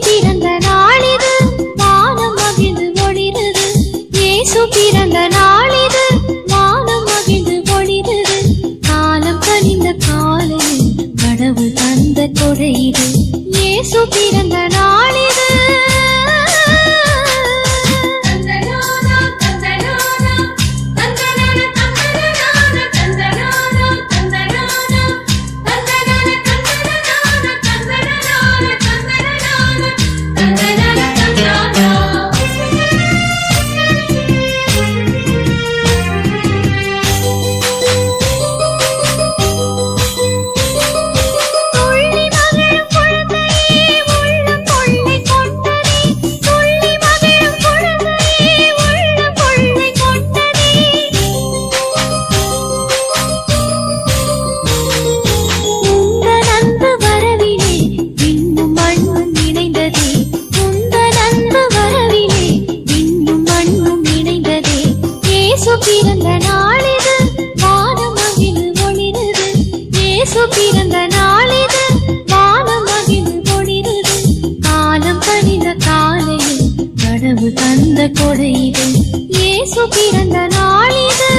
பிறந்த நாளிது வானம் மகிழ்ந்து ஒளிருது. இயேசு பிறந்த நாளிது வானம் மகிழ்ந்து ஒளிருது. காலம் கனிந்த காலையில் கடவுள் தந்த கொடையிது. இயேசு பிறந்த நாளிது. பிறந்த நாளிது வானம் மகிழ்ந்து ஒளிருது. இயேசு பிறந்த நாளிது வானம் மகிழ்ந்து ஒளிருது. காலம் கனிந்த காலையில் கடவுள் தந்த கொடையிது. இயேசு பிறந்த நாளிது.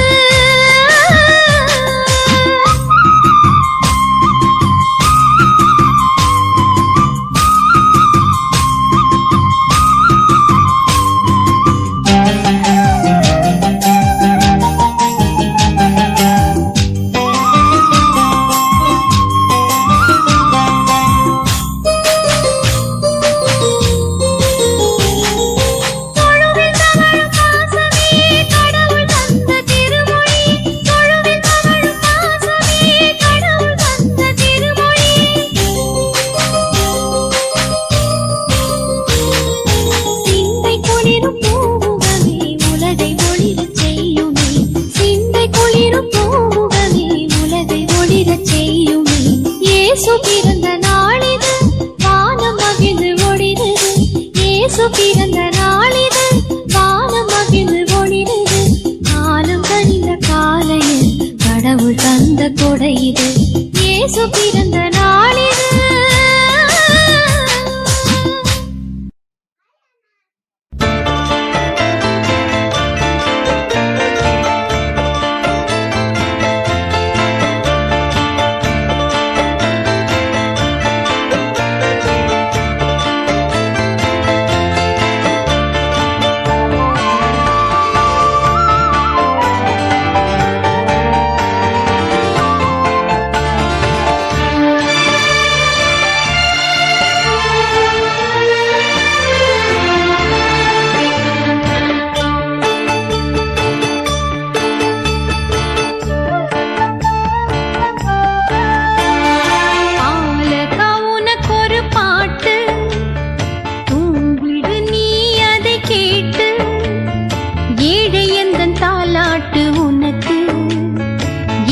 இயேசு பிறந்த நாளிது வானம் மகிழ்ந்து ஒளிருது. இயேசு பிறந்த நாளிது வானம் மகிழ்ந்து ஒளிருது. காலம் கனிந்த காலையில் கடவுள் தந்த கொடையிது. இயேசு பிறந்த நாளிது.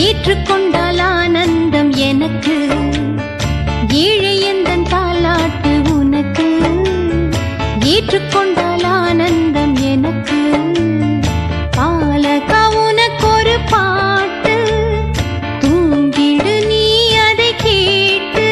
ஏற்றுக்கொண்டால் ஆனந்தம் எனக்கு. ஏழை எந்தன் தாலாட்டு உனக்கு. ஏற்றுக்கொண்டால் ஆனந்தம் எனக்கு. பாலகா உனக்கு ஒரு பாட்டு. தூங்கிடு நீ அதை கேட்டு.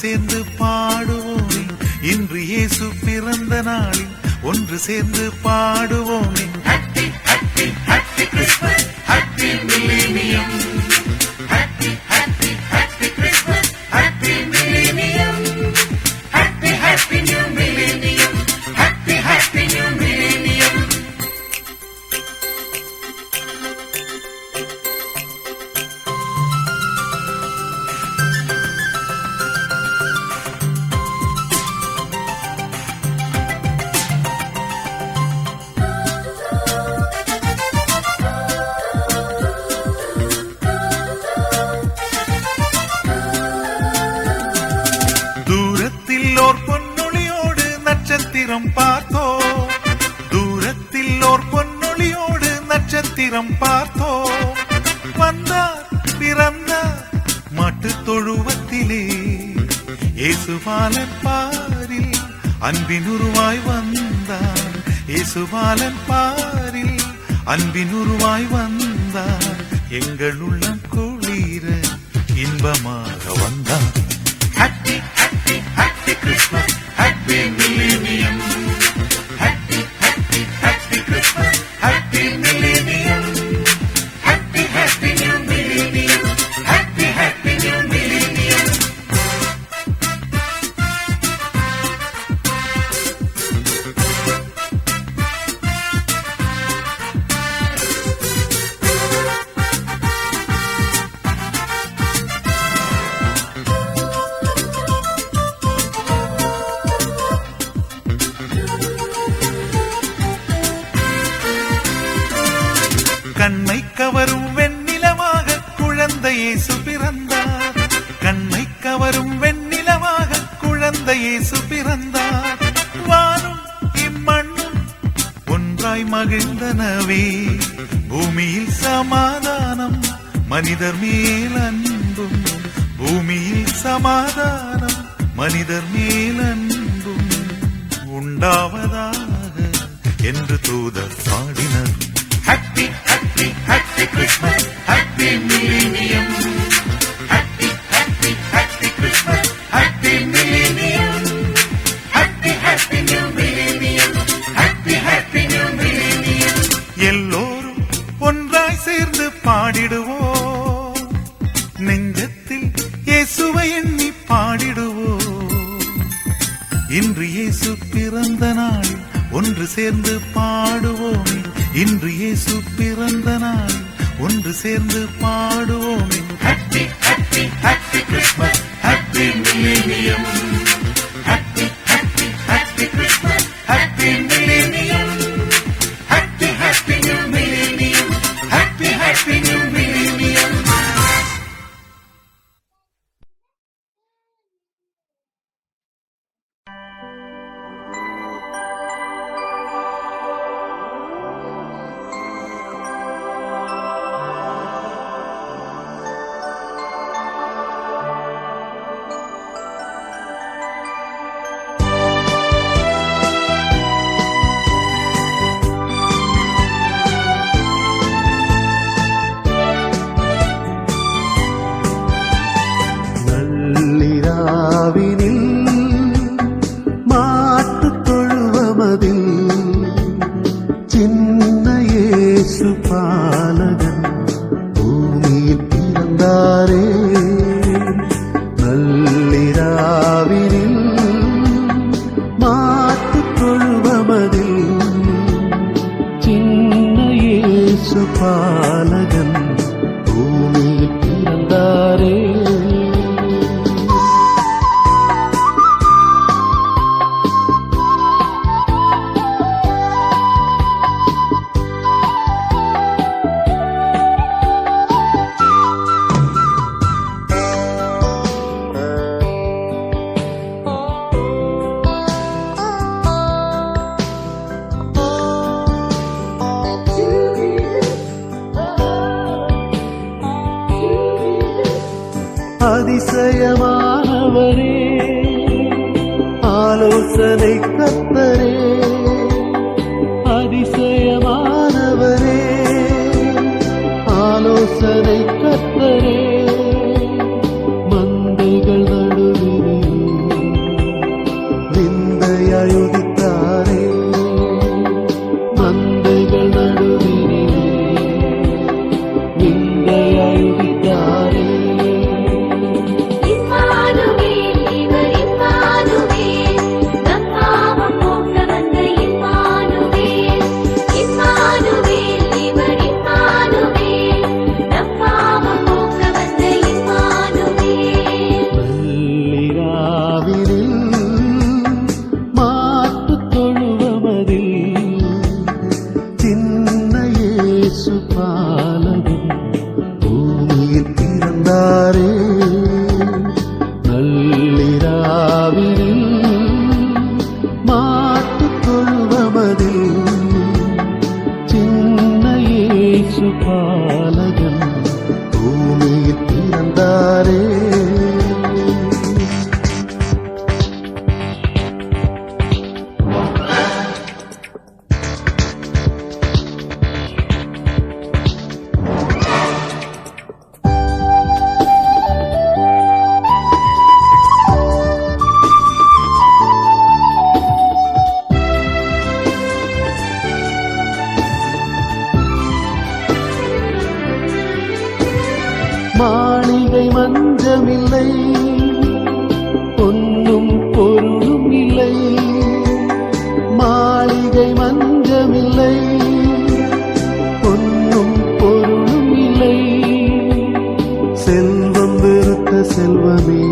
சேர்ந்து பாடுவோமே இன்று இயேசு பிறந்த நாளில் ஒன்று சேர்ந்து பாடுவோமே. Happy happy happy Christmas, happy millennium. Happy happy happy Christmas, happy millennium. Happy happy new millennium, happy happy new millennium. நட்சத்திரம் பார்த்தோ, தூரத்தில் ஓர் பொன்னொழியோடு நட்சத்திரம் பார்த்தோ. வந்தார் பிறந்தார் மாட்டு தொழுவத்திலே, இயேசுபாலன் பாரில் அன்பின் உருவாய் வந்தார். இயேசுபாலன் பாரில் அன்பின் உருவாய் வந்தார். எங்கள் உள்ளம் குளிர இன்பமாக வந்தார். Happy happy happy Christmas, happy millennium. Happy happy happy Christmas, happy millennium. Happy happy new millennium, happy happy new millennium. கண்ணை கவரும் வெண்ணிலமாக குழந்தை இயேசு பிறந்தார். கண்ணை கவரும் வெண்ணிலமாக குழந்தை இயேசு பிறந்தார். வானும் இம்மண்ணும் ஒன்றாய் மகிழ்ந்தனவே, பூமியில் சமாதானம் மனிதர் மேல் அன்பும். பூமியில் சமாதானம் மனிதர் மேல் அன்பும் உண்டாவதாக என்று தூதர் பாடினர். Happy, happy, happy Christmas, happy millennium. Happy, happy, happy Christmas, happy millennium. Happy, happy new millennium, happy, happy new millennium. எல்லோரும் ஒன்றாய் சேர்ந்து பாடிடுவோம், நெஞ்சத்தில் இயேசுவை எண்ணி பாடிடுவோம். இன்று இயேசு பிறந்த நாளில் ஒன்று சேர்ந்து பாடுவோம். இன்று இயேசு பிறந்த நாள் ஒன்று சேர்ந்து பாடுவோம். Happy happy happy Christmas, happy millennium. Happy happy happy Christmas, happy millennium. Happy happy new millennium, happy happy new millennium. பாலகன் பூமியில் பிறந்தாரே. அதிசயமானவரே, ஆலோசனை கர்த்தரே, அதிசயமானவரே, ஆலோசனை கர்த்தரே, மந்தைகள் நடுவிலே விந்தையாய் உதித்தாரே மந்தைகள் நடுவினிலே விந்தையாய் உதித்தாரே இம்மானுவேல், இவர் இம்மானுவேல், நம் பாவம் போக்க வந்த இம்மானுவேல். இம்மானுவேல், இவர் இம்மானுவேல், நம் பாவம் போக்க வந்த இம்மானுவேல். நள்ளிராவினில் மாட்டுத் தொழுவமதில் சின்ன இயேசு பாலகன் பூமியில் பிறந்தாரே நள்ளிராவினில் மாட்டுத் தொழுவமதில் சின்ன இயேசு பாலகன் பூமியில் பிறந்தாரே மாளிகை மஞ்சமில்லை பொன்னும் பொருளும் இல்லை மாளிகை மஞ்சமில்லை பொன்னும் பொருளும் இல்லை செல்வம் வெறுத்த செல்வமே